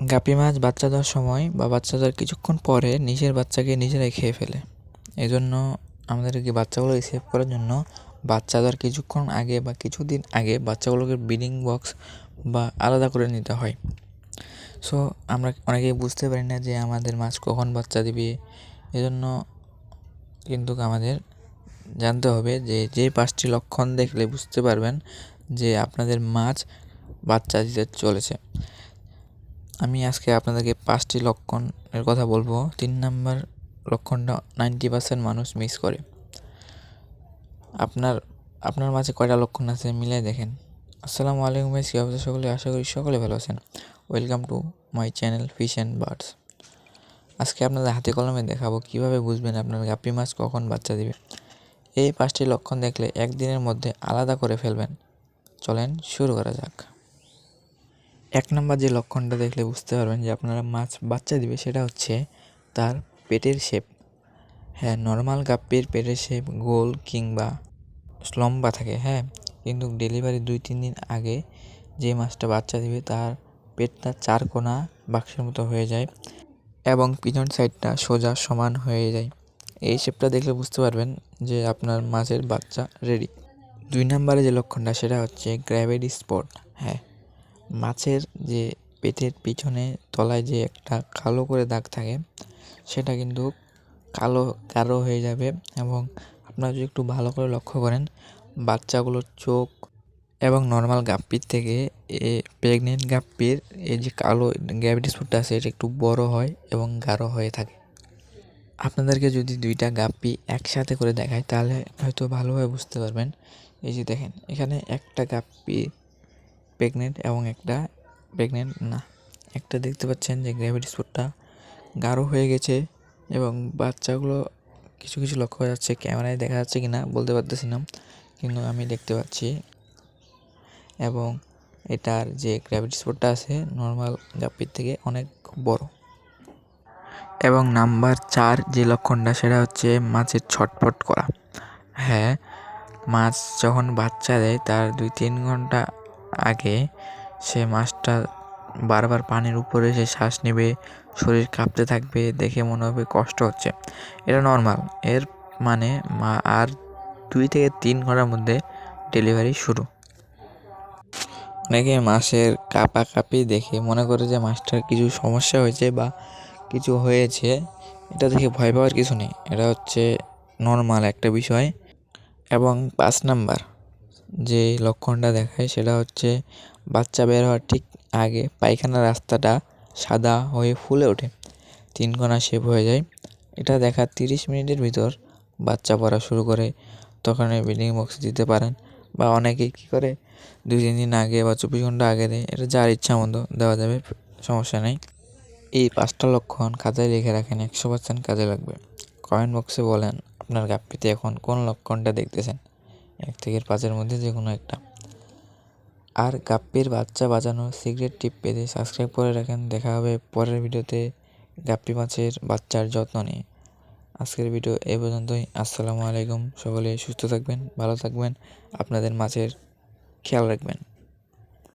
Guppy মাছ বাচ্চা দেওয়ার সময় বা বাচ্চা দেওয়ার কিছুক্ষণ পরে নিজের বাচ্চাকে নিজেরাই খেয়ে ফেলে। এজন্য আমাদেরকে বাচ্চাগুলোকে সেভ করার জন্য বাচ্চা দেওয়ার কিছুক্ষণ আগে বা কিছুদিন আগে বাচ্চাগুলোকে ব্রিডিং বক্স বা আলাদা করে নিতে হয়। সো আমরা অনেকেই বুঝতে পারি না যে আমাদের মাছ কখন বাচ্চা দিবে। এজন্য কিন্তু আমাদের জানতে হবে যে 5টি লক্ষণ দেখলে বুঝতে পারবেন যে আপনাদের মাছ বাচ্চা দিতে চলেছে। আমি আজকে আপনাদেরকে 5টি লক্ষণের কথা বলবো। 3 নাম্বার লক্ষণটা 90% মানুষ মিস করে। আপনার মাঝে কয়টা লক্ষণ আছে মিলাই দেখেন। আসসালামু আলাইকুম ভাই, কী অবস্থা সকলে? আশা করি সকলে ভালো আছেন। Welcome to my channel fish and birds. আজকে আপনাদের হাতে কলমে দেখাবো কীভাবে বুঝবেন আপনার গাপ্পি মাছ কখন বাচ্চা দিবে। এই 5টি লক্ষণ দেখলে একদিনের মধ্যে আলাদা করে ফেলবেন। চলেন শুরু করা যাক। 1 নাম্বার যে লক্ষণটা দেখলে বুঝতে পারবেন যে আপনারা মাছ বাচ্চা দিবে সেটা হচ্ছে তার পেটের শেপ। হ্যাঁ, নর্মাল গাপ্পির পেটের শেপ গোল কিংবা লম্বা থাকে, হ্যাঁ, কিন্তু ডেলিভারি 2-3 দিন আগে যে মাছটা বাচ্চা দিবে তার পেটটা 4 কোণা বাক্সের মতো হয়ে যায় এবং পিছন সাইডটা সোজা সমান হয়ে যায়। এই শেপটা দেখলে বুঝতে পারবেন যে আপনার মাছের বাচ্চা রেডি। 2 নাম্বারে যে লক্ষণটা সেটা হচ্ছে গ্র্যাভিটি স্পট। হ্যাঁ, মাছের যে পেটের পিছনে তলায় যে একটা কালো করে দাগ থাকে সেটা কিন্তু গাঢ় হয়ে যাবে এবং আপনারা যদি একটু ভালো করে লক্ষ্য করেন বাচ্চাগুলোর চোখ এবং নর্মাল গাপ্পির থেকে প্রেগনেন্ট গাপ্পির এই যে কালো গ্র্যাভিটি স্পটটা আছে এটা একটু বড় হয় এবং গাঢ় হয়ে থাকে। আপনাদেরকে যদি 2টা গাপ্পি একসাথে করে দেখায় তাহলে হয়তো ভালোভাবে বুঝতে পারবেন। এই যে দেখেন, এখানে একটা গাপ্পি প্রেগনেন্ট এবং একটা প্রেগনেন্ট না। একটা দেখতে পাচ্ছেন যে গ্র্যাভিটি স্পটটা গাঢ় হয়ে গেছে এবং বাচ্চাগুলো কিছু কিছু লক্ষ্য করা যাচ্ছে। ক্যামেরায় দেখা যাচ্ছে কি না বলতে পারতেছি না, কিন্তু আমি দেখতে পাচ্ছি। এবং এটার যে গ্র্যাভিটি স্পটটা আছে নর্মাল গাপ্পির থেকে অনেক বড়। এবং নাম্বার 4 যে লক্ষণটা সেটা হচ্ছে মাছের ছটফট করা। হ্যাঁ, মাছ যখন বাচ্চা দেয় তার 2-3 ঘন্টা আগে সে মাছটা বারবার পানির উপরে সে শ্বাস নেবে, শরীর কাঁপতে থাকবে, দেখে মনে হবে কষ্ট হচ্ছে। এটা নর্মাল। এর মানে আর 2 থেকে 3 ঘন্টার মধ্যে ডেলিভারি শুরু। অনেকে মাছের কাঁপাকাঁপি দেখে মনে করে যে মাছটার কিছু সমস্যা হয়েছে বা কিছু হয়েছে। এটা দেখে ভয় পাওয়ার কিছু নেই, এটা হচ্ছে নর্মাল একটা বিষয়। এবং 5 নাম্বার যে লক্ষণটা দেখায় সেটা হচ্ছে বাচ্চা বের হওয়ার ঠিক আগে পায়খানার রাস্তাটা সাদা হয়ে ফুলে ওঠে, 3 কোণা শেপ হয়ে যায়। এটা দেখার 30 মিনিটের ভিতর বাচ্চা পড়া শুরু করে, তখন ব্রিডিং বক্সে দিতে পারেন। বা অনেকেই কী করে 2-3 দিন আগে বা 24 ঘন্টা আগে দেয়, এটা যার ইচ্ছা মতো দেওয়া যাবে, সমস্যা নেই। এই 5টা লক্ষণ খাতায় লিখে রাখেন, 100% কাজে লাগবে। কমেন্ট বক্সে বলেন আপনার গাপ্পিতে এখন কোন লক্ষণটা দেখতেছেন, 1 থেকে 5-এর মধ্যে যে কোনো একটা। আর গাপ্পির বাচ্চা বাঁচানোর সিক্রেট টিপ পেতে সাবস্ক্রাইব করে রাখেন। দেখা হবে পরের ভিডিওতে গাপ্পি মাছের বাচ্চার যত্ন নিয়ে। আজকের ভিডিও এই পর্যন্তই। আসসালামু আলাইকুম। সকলে সুস্থ থাকবেন, ভালো থাকবেন, আপনাদের মাছের খেয়াল রাখবেন।